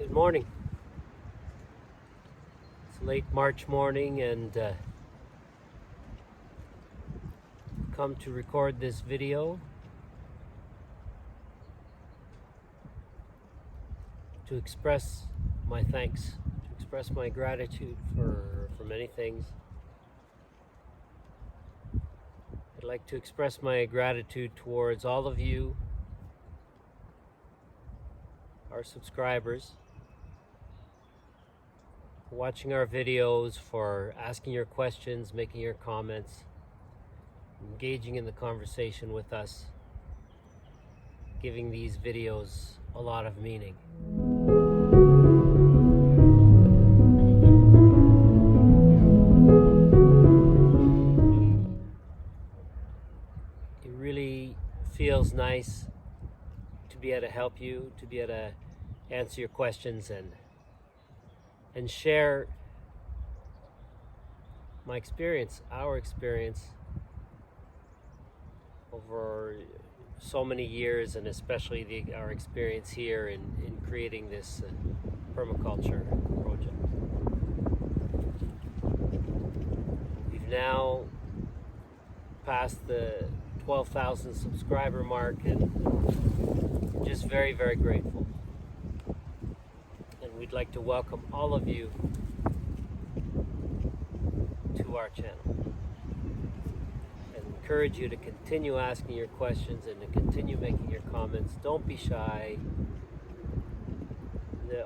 Good morning. It's late March morning and come to record this video to express my thanks, to express my gratitude for many things. I'd like to express my gratitude towards all of you, our subscribers, for watching our videos, for asking your questions, making your comments, engaging in the conversation with us, giving these videos a lot of meaning. It really feels nice to be able to help you, to be able to answer your questions and share my experience, our experience over so many years, and especially our experience here in creating this permaculture project. We've now passed the 12,000 subscriber mark, and just very, very grateful. And we'd like to welcome all of you to our channel and encourage you to continue asking your questions and to continue making your comments. Don't be shy.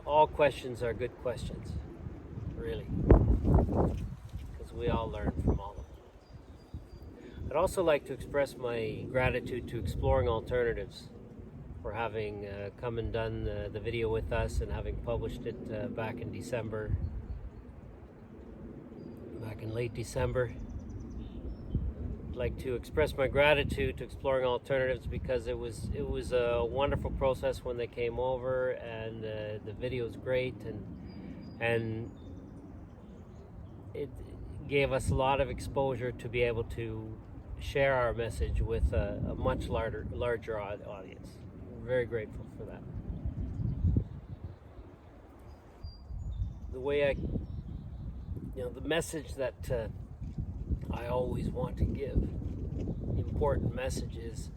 All questions are good questions, really, because we all learn from all of them. I'd also like to express my gratitude to Exploring Alternatives for having come and done the video with us and having published it back in late December. I'd like to express my gratitude to Exploring Alternatives because it was a wonderful process when they came over, and the video is great, and it gave us a lot of exposure to be able to share our message with a much larger audience. We're very grateful for that. The message that I always want to give, the important message is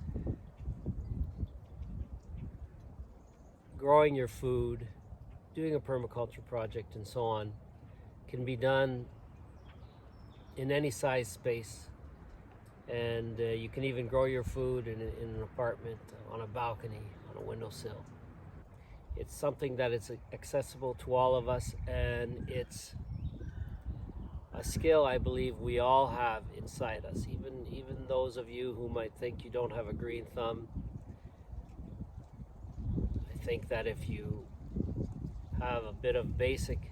growing your food, doing a permaculture project, and so on, can be done in any size space. And you can even grow your food in an apartment, on a balcony, on a windowsill. It's something that is accessible to all of us, and it's a skill I believe we all have inside us. Even those of you who might think you don't have a green thumb, I think that if you have a bit of basic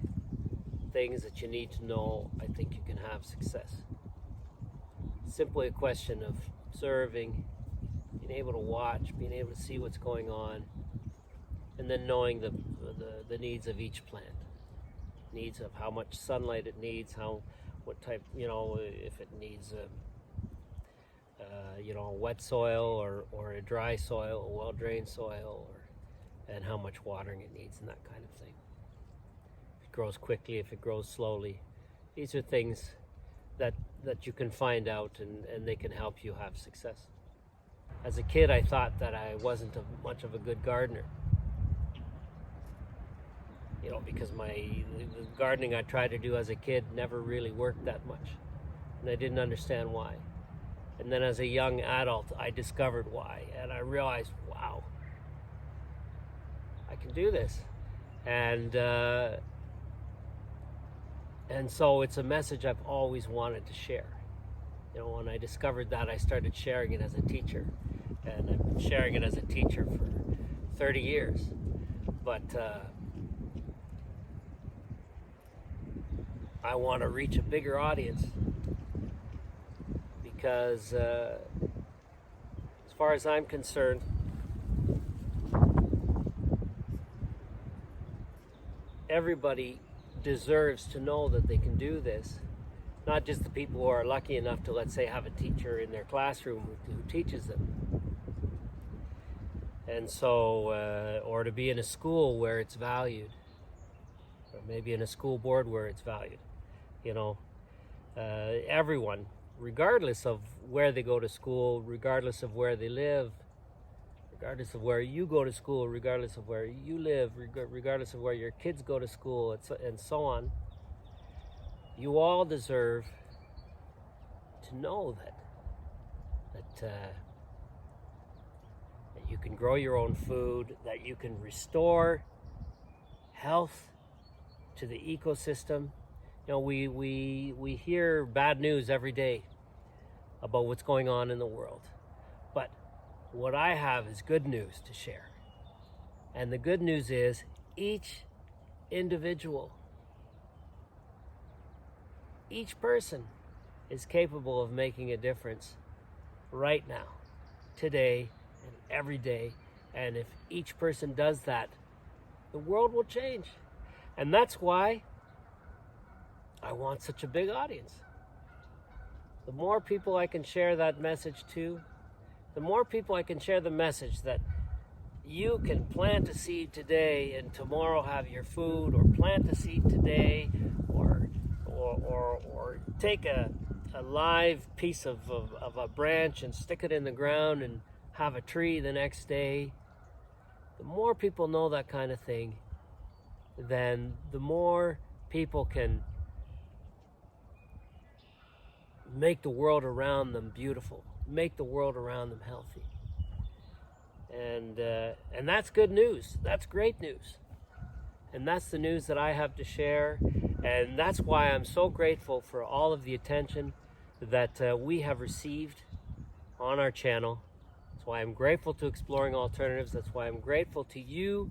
things that you need to know, I think you can have success. It's simply a question of observing, being able to watch, being able to see what's going on, and then knowing the needs of each plant. Needs of how much sunlight it needs, what type, if it needs a wet soil or a dry soil, a well-drained soil, and how much watering it needs, and that kind of thing. If it grows quickly, if it grows slowly. These are things that you can find out, and they can help you have success. As a kid, I thought that I wasn't much of a good gardener. Because the gardening I tried to do as a kid never really worked that much, and I didn't understand why. And then as a young adult, I discovered why, and I realized, wow, I can do this. And so it's a message I've always wanted to share. When I discovered that, I started sharing it as a teacher, and I've been sharing it as a teacher for 30 years. But I want to reach a bigger audience, because as far as I'm concerned, everybody deserves to know that they can do this. Not just the people who are lucky enough to, let's say, have a teacher in their classroom who teaches them. And so, or to be in a school where it's valued. or maybe in a school board where it's valued. You know, everyone, regardless of where they go to school, regardless of where they live, regardless of where you go to school, regardless of where you live, regardless of where your kids go to school, and so on, you all deserve to know that you can grow your own food, that you can restore health to the ecosystem. You know, we hear bad news every day about what's going on in the world. But what I have is good news to share. And the good news is each individual, each person is capable of making a difference right now, today, and every day. And if each person does that, the world will change. And that's why I want such a big audience. The more people I can share that message to, the more people I can share the message that you can plant a seed today and tomorrow have your food, or plant a seed today, or take a live piece of a branch and stick it in the ground and have a tree the next day. The more people know that kind of thing, then the more people can make the world around them beautiful, make the world around them healthy. And that's good news. That's great news. And that's the news that I have to share. And that's why I'm so grateful for all of the attention that we have received on our channel. That's why I'm grateful to Exploring Alternatives. That's why I'm grateful to you,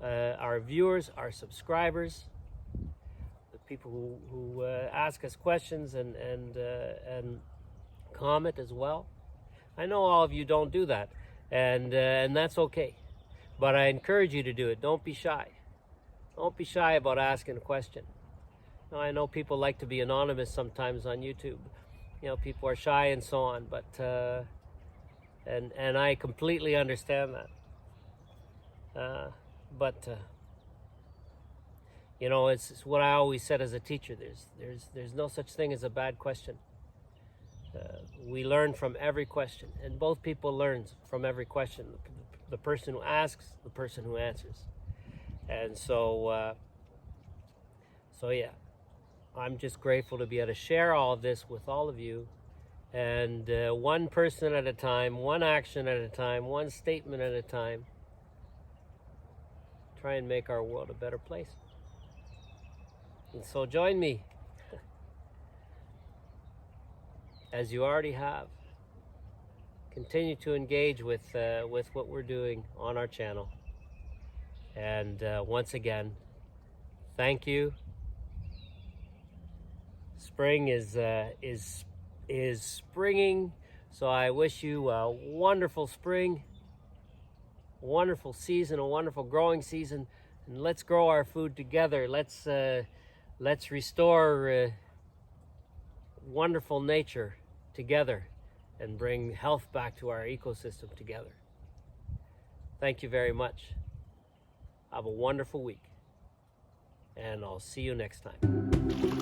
our viewers, our subscribers, the people who ask us questions and comment as well. I know all of you don't do that, and that's okay. But I encourage you to do it. Don't be shy. Don't be shy about asking a question. Now, I know people like to be anonymous sometimes on YouTube. You know, people are shy and so on, but and I completely understand that. But you know, it's what I always said as a teacher. There's no such thing as a bad question. We learn from every question, and both people learn from every question. The person who asks, the person who answers. And so yeah, I'm just grateful to be able to share all of this with all of you, and one person at a time, one action at a time, one statement at a time, try and make our world a better place. And so join me, as you already have. Continue to engage with what we're doing on our channel. And once again, thank you. Spring is springing, so I wish you a wonderful spring, a wonderful season, a wonderful growing season, and let's grow our food together. Let's restore wonderful nature together and bring health back to our ecosystem together. Thank you very much. Have a wonderful week, and I'll see you next time.